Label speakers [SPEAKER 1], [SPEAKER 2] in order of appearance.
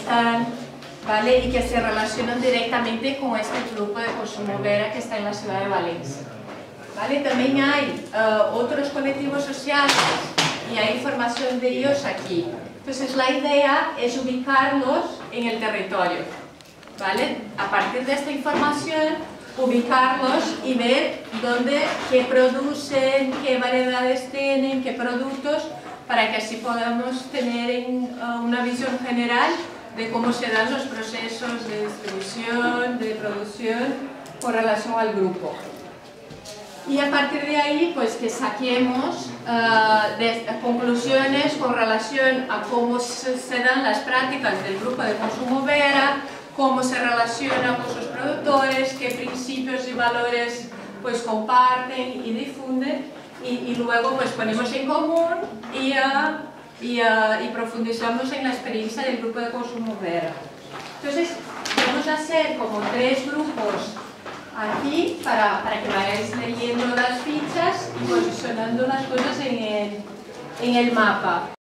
[SPEAKER 1] están, ¿vale? Y que se relacionan directamente con este grupo de consumo Vera que está en la ciudad de Valencia. ¿Vale? También hay otros colectivos sociales y hay información de ellos aquí. Entonces la idea es ubicarlos en el territorio, ¿vale? A partir de esta información, ubicarlos y ver qué producen, qué variedades tienen, qué productos, para que así podamos tener una visión general de cómo se dan los procesos de distribución, de producción con relación al grupo. Y a partir de ahí, pues que saquemos conclusiones con relación a cómo se dan las prácticas del grupo de consumo Vera, cómo se relaciona con sus productores, qué principios y valores pues comparten y difunden, y luego pues ponemos en común y profundizamos en la experiencia del grupo de consumo Vera. Entonces, vamos a hacer como 3 grupos aquí para que vayáis leyendo las fichas y posicionando las cosas en el mapa.